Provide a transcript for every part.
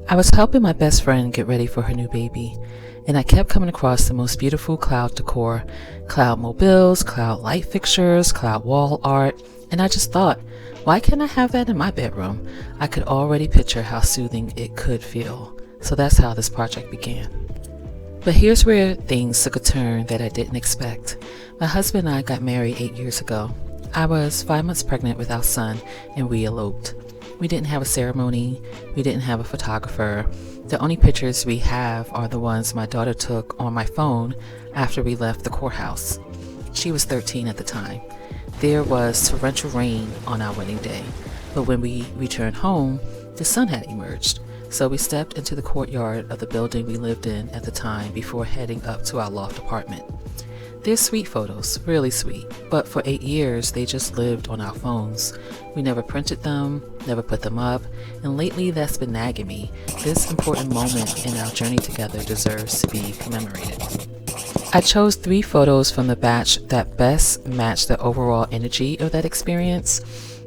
I was helping my best friend get ready for her new baby, and I kept coming across the most beautiful cloud decor, cloud mobiles, cloud light fixtures, cloud wall art, and I just thought, why can't I have that in my bedroom? I could already picture how soothing it could feel. So that's how this project began. But here's where things took a turn that I didn't expect. My husband and I got married 8 years ago. I was 5 months pregnant with our son, and we eloped. We didn't have a ceremony, we didn't have a photographer. The only pictures we have are the ones my daughter took on my phone after we left the courthouse. She was 13 at the time. There was torrential rain on our wedding day, but when we returned home, the sun had emerged. So we stepped into the courtyard of the building we lived in at the time before heading up to our loft apartment. They're sweet photos, really sweet, but for 8 years they just lived on our phones. We never printed them, never put them up, and lately that's been nagging me. This important moment in our journey together deserves to be commemorated. I chose 3 photos from the batch that best matched the overall energy of that experience.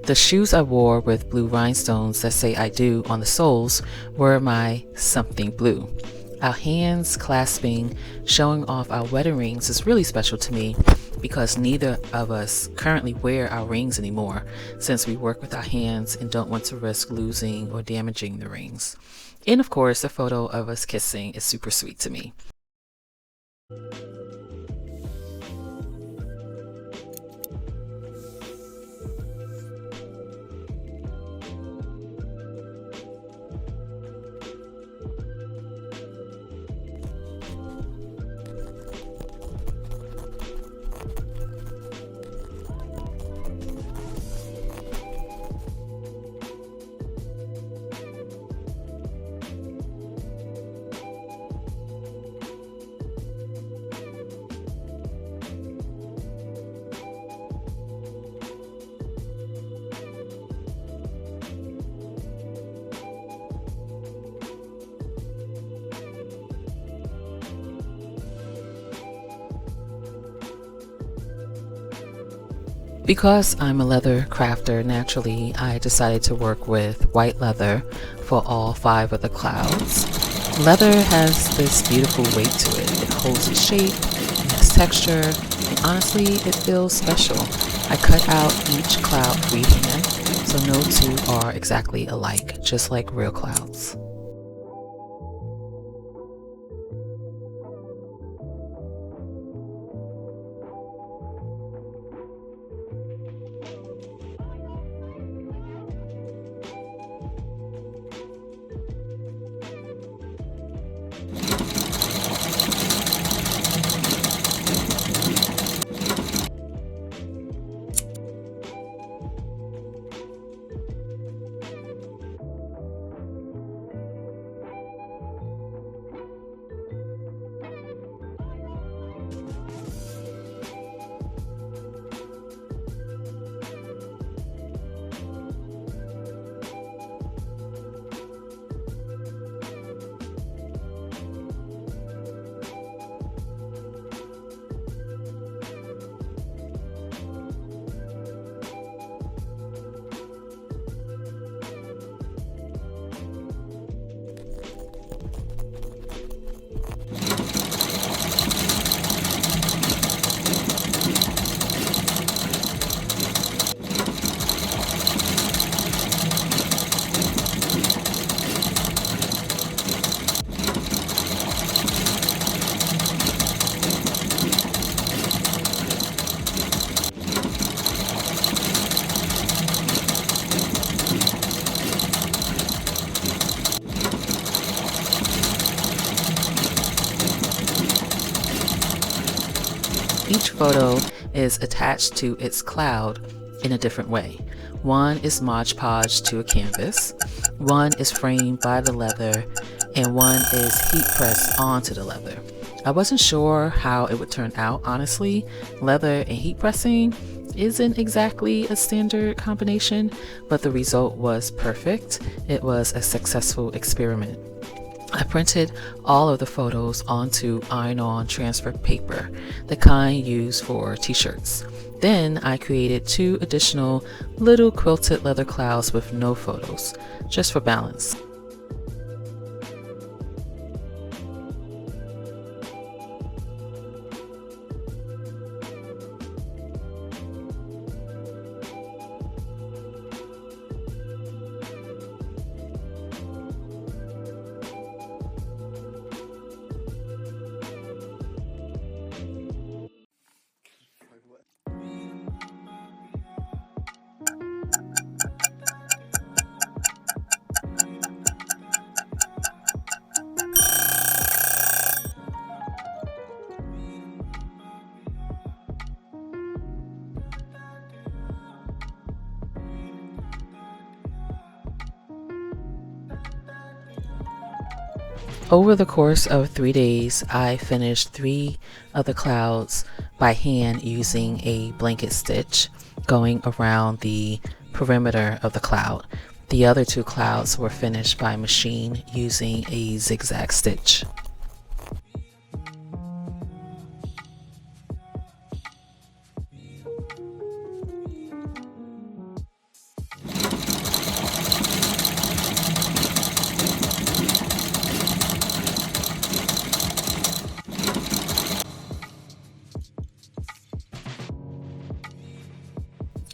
The shoes I wore with blue rhinestones that say I do on the soles were my something blue. Our hands clasping, showing off our wedding rings is really special to me because neither of us currently wear our rings anymore since we work with our hands and don't want to risk losing or damaging the rings. And of course, the photo of us kissing is super sweet to me. Because I'm a leather crafter, naturally, I decided to work with white leather for all 5 of the clouds. Leather has this beautiful weight to it. It holds its shape, it has texture, and honestly, it feels special. I cut out each cloud freehand, so no 2 are exactly alike, just like real clouds. Each photo is attached to its cloud in a different way. One is Mod Podge to a canvas, one is framed by the leather, and one is heat pressed onto the leather. I wasn't sure how it would turn out, honestly. Leather and heat pressing isn't exactly a standard combination, but the result was perfect. It was a successful experiment. I printed all of the photos onto iron-on transfer paper, the kind used for t-shirts. Then I created 2 additional little quilted leather clouds with no photos, just for balance. Over the course of 3 days, I finished 3 of the clouds by hand using a blanket stitch going around the perimeter of the cloud. The other 2 clouds were finished by machine using a zigzag stitch.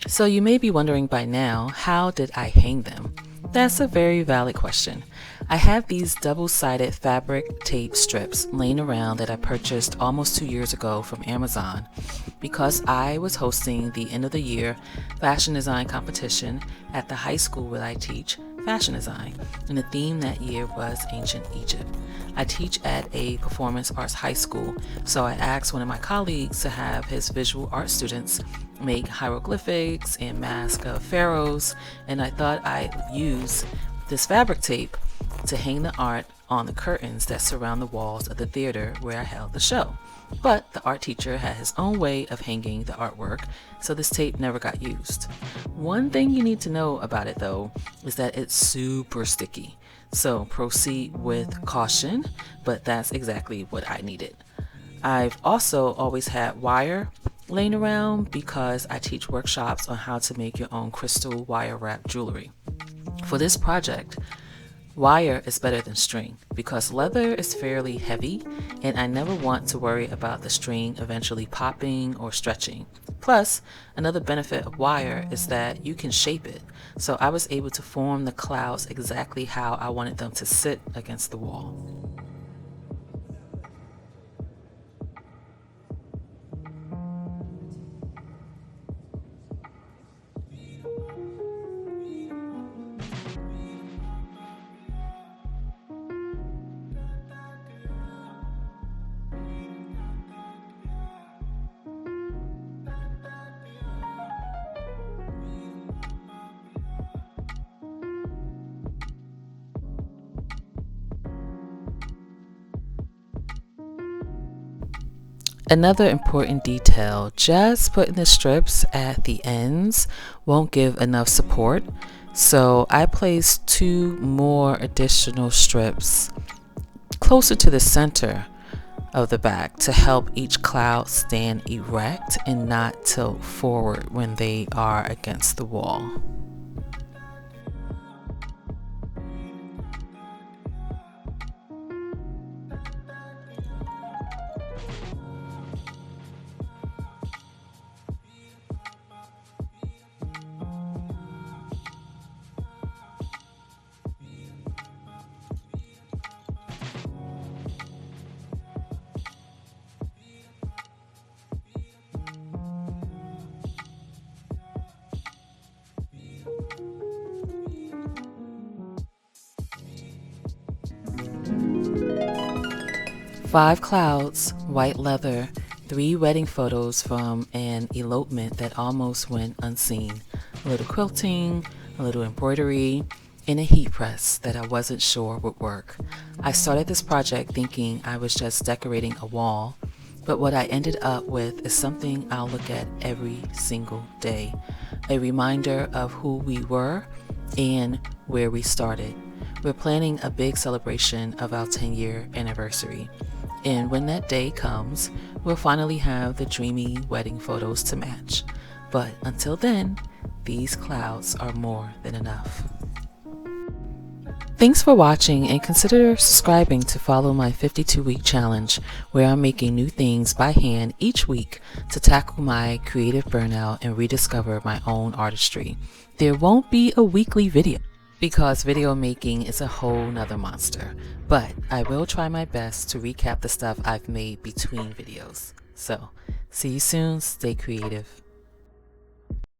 So you may be wondering by now, how did I hang them? That's a very valid question. I have these double-sided fabric tape strips laying around that I purchased almost 2 years ago from Amazon because I was hosting the end of the year fashion design competition at the high school where I teach fashion design, and the theme that year was ancient Egypt. I teach at a performance arts high school, so I asked one of my colleagues to have his visual art students make hieroglyphics and masks of pharaohs, and I thought I'd use this fabric tape to hang the art on the curtains that surround the walls of the theater where I held the show. But the art teacher had his own way of hanging the artwork, so this tape never got used. One thing you need to know about it though is that it's super sticky, so proceed with caution, but that's exactly what I needed. I've also always had wire laying around because I teach workshops on how to make your own crystal wire wrap jewelry. For this project, wire is better than string because leather is fairly heavy and I never want to worry about the string eventually popping or stretching. Plus, another benefit of wire is that you can shape it, so I was able to form the clouds exactly how I wanted them to sit against the wall. Another important detail, just putting the strips at the ends won't give enough support, so I placed 2 more additional strips closer to the center of the back to help each cloud stand erect and not tilt forward when they are against the wall. Five clouds, white leather, 3 wedding photos from an elopement that almost went unseen, a little quilting, a little embroidery, and a heat press that I wasn't sure would work. I started this project thinking I was just decorating a wall, but what I ended up with is something I'll look at every single day, a reminder of who we were and where we started. We're planning a big celebration of our 10-year anniversary. And when that day comes, we'll finally have the dreamy wedding photos to match. But until then, these clouds are more than enough. Thanks for watching, and consider subscribing to follow my 52-week challenge where I'm making new things by hand each week to tackle my creative burnout and rediscover my own artistry. There won't be a weekly video because video making is a whole nother monster, but I will try my best to recap the stuff I've made between videos. So, see you soon, stay creative.